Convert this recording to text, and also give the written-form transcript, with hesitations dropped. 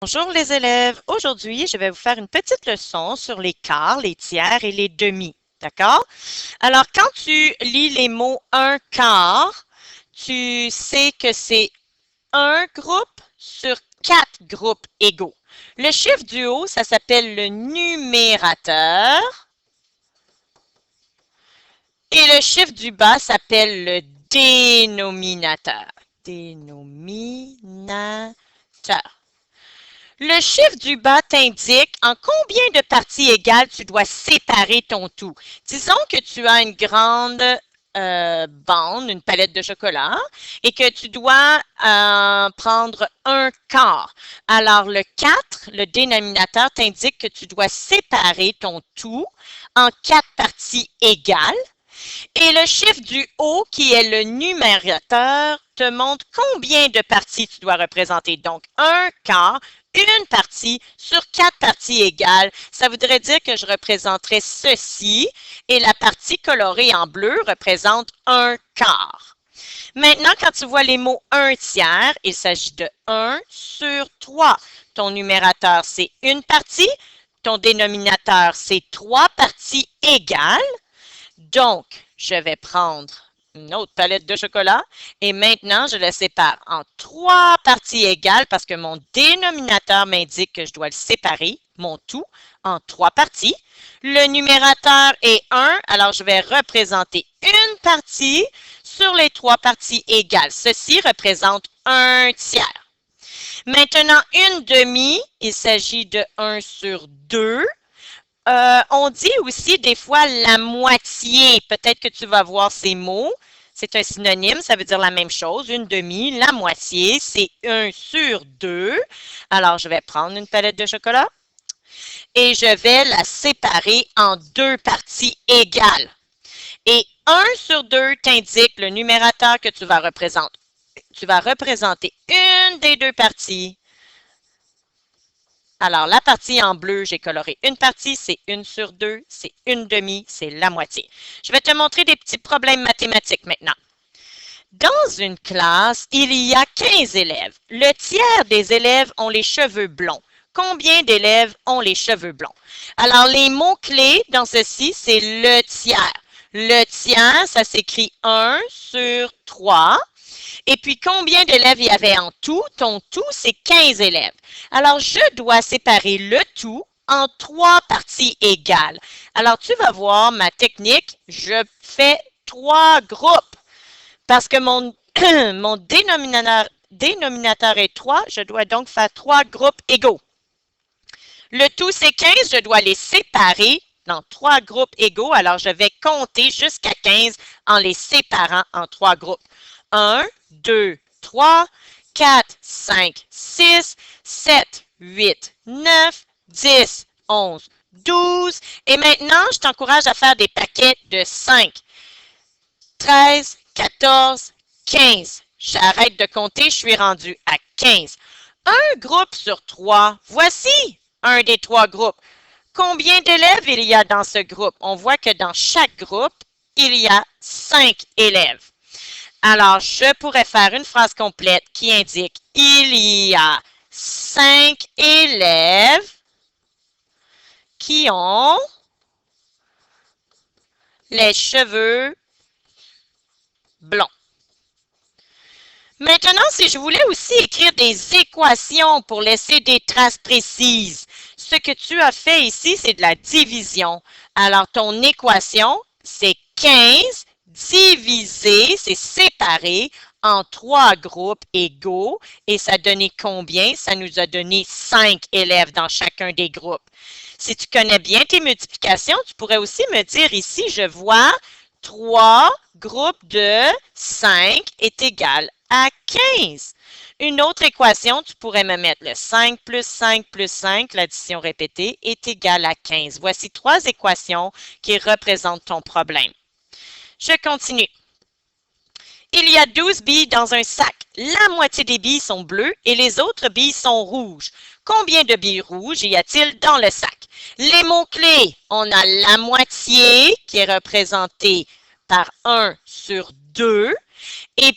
Bonjour les élèves. Aujourd'hui, je vais vous faire une petite leçon sur les quarts, les tiers et les demi. D'accord? Alors, quand tu lis les mots un quart, tu sais que c'est un groupe sur 4 groupes égaux. Le chiffre du haut, ça s'appelle le numérateur. Et le chiffre du bas s'appelle le dénominateur. Dénominateur. Le chiffre du bas t'indique en combien de parties égales tu dois séparer ton tout. Disons que tu as une grande bande, une palette de chocolat, et que tu dois prendre un quart. Alors, le 4, le dénominateur, t'indique que tu dois séparer ton tout en 4 parties égales. Et le chiffre du haut, qui est le numérateur, te montre combien de parties tu dois représenter. Donc, un quart, une partie sur 4 parties égales. Ça voudrait dire que je représenterai ceci et la partie colorée en bleu représente un quart. Maintenant, quand tu vois les mots un tiers, il s'agit de 1 sur 3. Ton numérateur, c'est une partie. Ton dénominateur, c'est 3 parties égales. Donc, je vais prendre une autre palette de chocolat et maintenant, je la sépare en 3 parties égales parce que mon dénominateur m'indique que je dois le séparer, mon tout, en 3 parties. Le numérateur est 1, alors je vais représenter une partie sur les 3 parties égales. Ceci représente un tiers. Maintenant, une demi, il s'agit de 1 sur 2. On dit aussi des fois la moitié. Peut-être que tu vas voir ces mots. C'est un synonyme, ça veut dire la même chose. Une demi, la moitié, c'est 1 sur 2. Alors, je vais prendre une palette de chocolat et je vais la séparer en 2 parties égales. Et 1 sur 2 t'indique le numérateur que tu vas représenter. Tu vas représenter une des 2 parties. Alors, la partie en bleu, j'ai coloré une partie, c'est 1 sur 2, c'est une demi, c'est la moitié. Je vais te montrer des petits problèmes mathématiques maintenant. Dans une classe, il y a 15 élèves. Le tiers des élèves ont les cheveux blonds. Combien d'élèves ont les cheveux blonds? Alors, les mots-clés dans ceci, c'est le tiers. Le tiers, ça s'écrit 1 sur 3. Et puis, combien d'élèves il y avait en tout? Ton tout, c'est 15 élèves. Alors, je dois séparer le tout en 3 parties égales. Alors, tu vas voir ma technique. Je fais 3 groupes. Parce que mon dénominateur est 3, je dois donc faire 3 groupes égaux. Le tout, c'est 15. Je dois les séparer dans 3 groupes égaux. Alors, je vais compter jusqu'à 15 en les séparant en 3 groupes. 1, 2, 3, 4, 5, 6, 7, 8, 9, 10, 11, 12. Et maintenant, je t'encourage à faire des paquets de 5, 13, 14, 15. J'arrête de compter, je suis rendu à 15. Un groupe sur 3. Voici un des 3 groupes. Combien d'élèves il y a dans ce groupe? On voit que dans chaque groupe, il y a 5 élèves. Alors, je pourrais faire une phrase complète qui indique « Il y a 5 élèves qui ont les cheveux blonds. » Maintenant, si je voulais aussi écrire des équations pour laisser des traces précises, ce que tu as fait ici, c'est de la division. Alors, ton équation, c'est 15 divisé, c'est séparé en 3 groupes égaux. Et ça donnait combien? Ça nous a donné 5 élèves dans chacun des groupes. Si tu connais bien tes multiplications, tu pourrais aussi me dire ici, je vois 3 groupes de 5 est égal à 15. Une autre équation, tu pourrais me mettre le 5 plus 5 plus 5, l'addition répétée, est égal à 15. Voici 3 équations qui représentent ton problème. Je continue. Il y a 12 billes dans un sac. La moitié des billes sont bleues et les autres billes sont rouges. Combien de billes rouges y a-t-il dans le sac? Les mots-clés, on a la moitié qui est représentée par 1 sur 2 et